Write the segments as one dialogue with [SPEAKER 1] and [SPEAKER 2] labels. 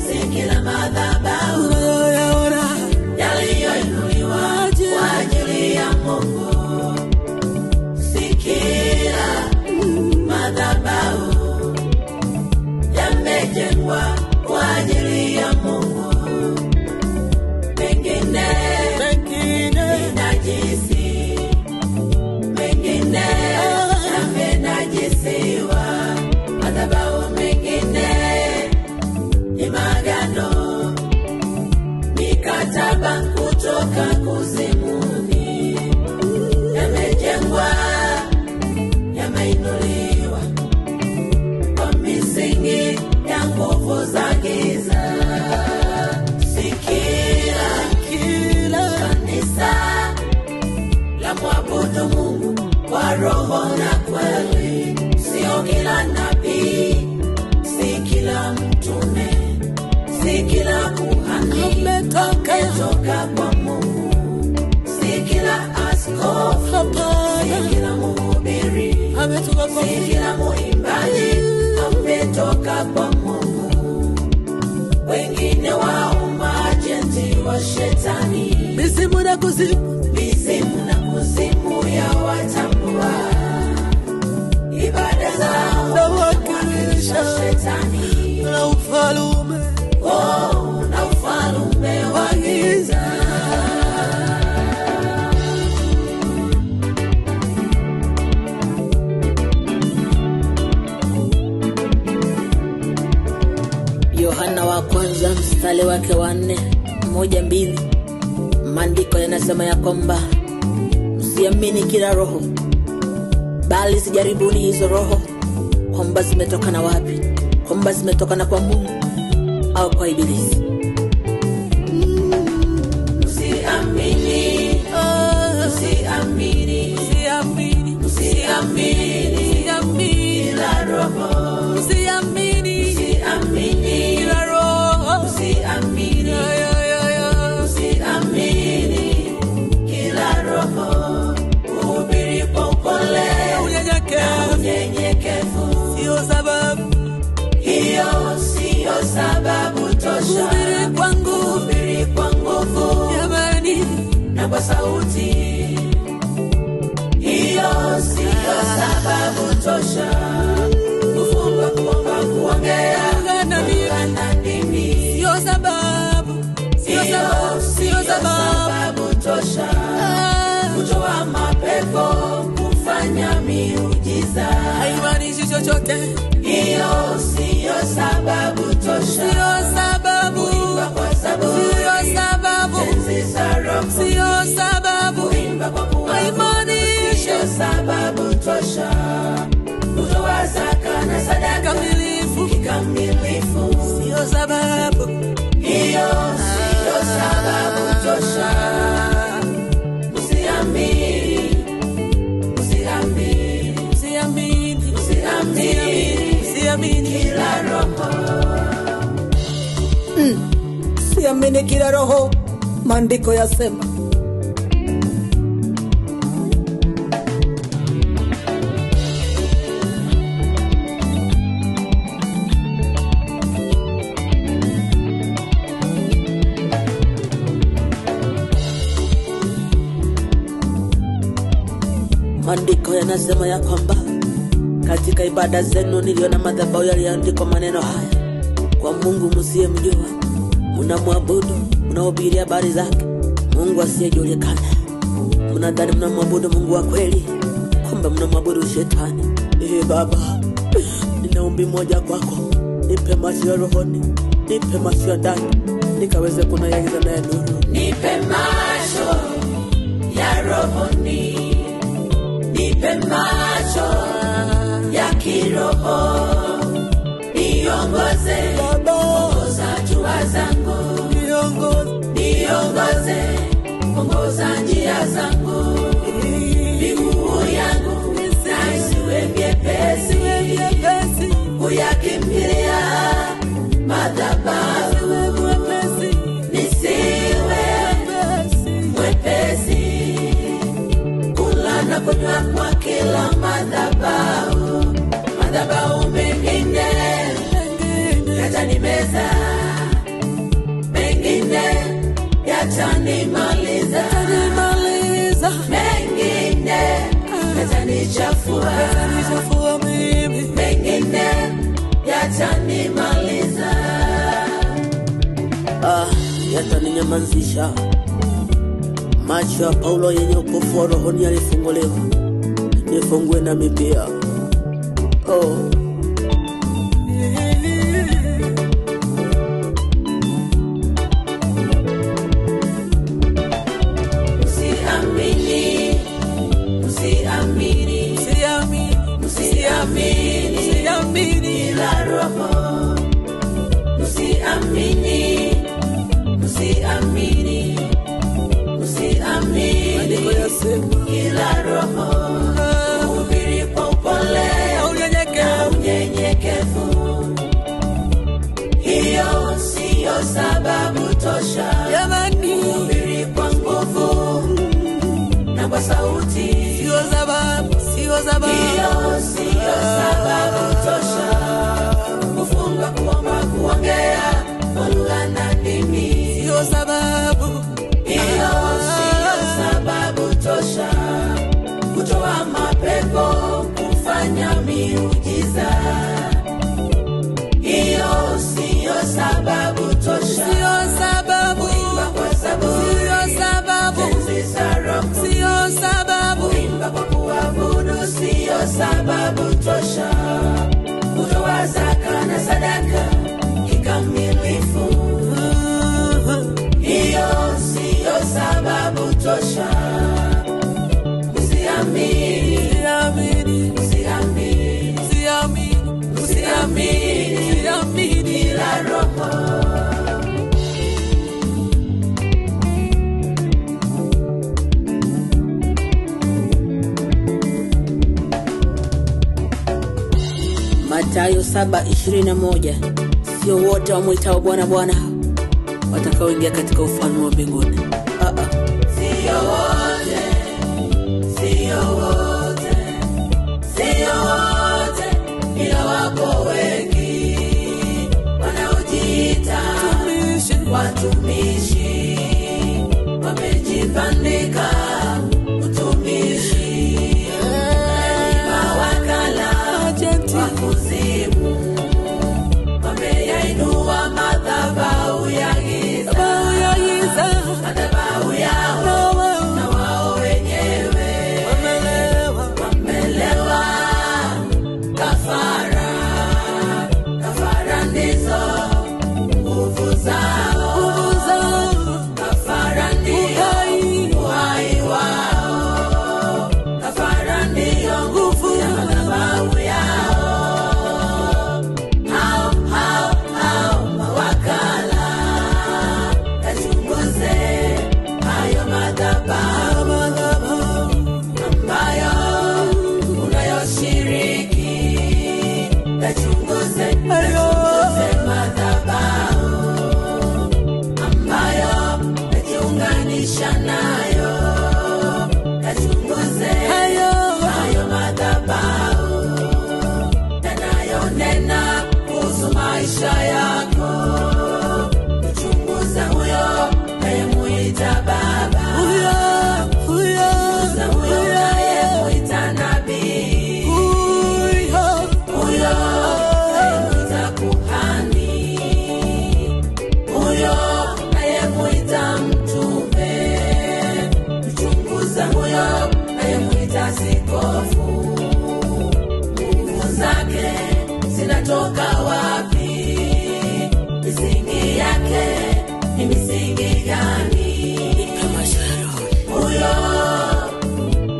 [SPEAKER 1] sikila madhabahu yaliyoinuliwa kwa ajili ya Mungu. Sikila madhabahu yamejengwa kwa ajili ya Mungu. Mengine najisi, mengine yamenajisiwa. Madhabahu mengine ni magano, mikataba kutoka kuzimuni. Yamejengwa, yameinuliwa kwa misingi ya nguvu za giza. Sikila kanisa la mwabudu Mungu kwa roho na kweli. Sio kila nabii, si kila mtume, si kila kuhani ametoka kwa Mungu. Si kila askofu, si kila mhubiri, si kila muimbaji ametoka kwa Mungu. Wengine wao majenti wa shetani, mizimu na kuzimu ya watambua. Ibada zao nawakilisha shetani na ufalume wa giza. Yohana wa kwanza mstari wake wa 4:1-2. Maandiko yanasema ya kwamba msiamini kila roho, bali sijaribuni hizo roho kwamba zimetokana wapi, kwamba zimetokana kwa Mungu au kwa ibilisi. Usiamini kila roho, usiamini kila roho, usiamini kila roho. Hubiri kwa upole na unyenyekevu, sio sababu, hiyo sio sababu tosha. Hubiri kwa nguvu na kwa sauti, hiyo sio sababu tosha. Kufunga, kuomba, kuongea na ndimi, sio sababu tosha. Kutoa mapepo, kufanya miujiza, haimaanishi chochote. Hiyo sio sababu tosha. Kuimba kwa sababu, sio sababu. Kuimba kwa kuwa, haimaanishi sio sababu tosha. Kutoa zaka na sadaka kikamilifu, sio sababu. Hiyo sio sababu tosha. Usiamini kila roho. Usiamini kila roho, maandiko yasema. Maandiko yanasema ya kwamba katika ibada zenu niliona madhabahu yaliandikwa maneno haya: kwa Mungu msiyemjua mnamwabudu, mnahubiri habari zake Mungu asiyejulikana. Mnadhani mnamwabudu Mungu wa kweli, kumbe mnamwabudu shetani. Baba, nina ombi moja kwako, nipe macho ya rohoni, nipe macho ya ndani, nikaweze kunayagiza naye nuru. Nipe macho ya rohoni, nipe macho ya kiroho, niongoze, ongoza hatua zangu, niongoze, ongoza njia zangu, miguu yangu na isiwe miepesi, kuyakimbilia madhabahu, nisiwe mwepesi, kula na kunywa kwa kila madhabahu. Madhabahu mengine yatanimeza, mengine yatanimaliza, mengine yatanichafua mimi, mengine yatanimaliza, yataninyamazisha. Macho ya Paulo yenye upofu wa rohoni yalifunguliwa, nifungue na mipia. Usiamini ila roho, usiamini ila roho, uhubiri kwa upole na unyenyekevu. Hiyo siyo sababu tosha, uhubiri kwa nguvu na kwa sauti. Hiyo siyo sababu tosha, kufunga, kuomba, kuongea kwa lugha na ndimi. Hiyo siyo sababu tosha, kutoa mapepo, kufanya miujiza. Hiyo siyo sababu tosha, kuimba kwa zaburi, tenzi za roho, kuimba kwa kuabudu. Siyo sababu tosha, kutoa zaka na sadaka kikamilifu. Hiyo siyo sababu tosha, usiamini ila roho. Mathayo 7:21. Sio wote wamwitao Bwana Bwana watakaoingia katika ufalme wa mbinguni. Sio wote, ila wako wengi wanaojiita watumishi, wamejibandika utumishi, mawakala wa kuzimu, wameyainua madhabahu ya giza, madhabahu yao na wao wenyewe wamelewa. Kafara ndizo nguvu zao, kafara ndio uhai wao, kafara ndio nguvu ya madhabahu yao. Hao mawakala, kachunguze hayo madhabahu ambayo unayoshiriki, kachunguze madhabahu ambayo najiunganisha nayo, kachunguze hayo madhabahu yanayonena kuhusu maisha yako. Kuchunguza huyo nayemuita baba, kuchunguza huyo nayemuita nabii, huyo nayemuita kuhani, huyo nayemuita mtume. Kuchunguza huyo nayemuita askofu, nguvu zake zinatoka wapi? Misingi yake ni misingi gani? Huyo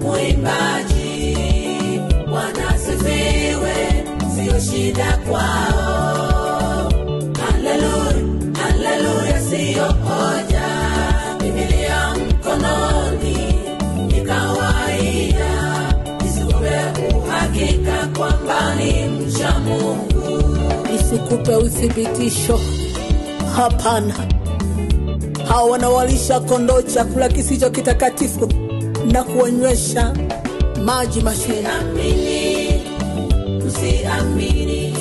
[SPEAKER 1] muimbaji, Bwana asifiwe, sio shida kwao. Haleluya, sio hoja. Biblia mkononi ni kawaida, isikupe uhakika kwamba ni mcha Mungu, isikupe uthibitisho. Hapana, hao wanawalisha kondoo chakula kisicho kitakatifu na kuonywesha maji mashina. Usiamini.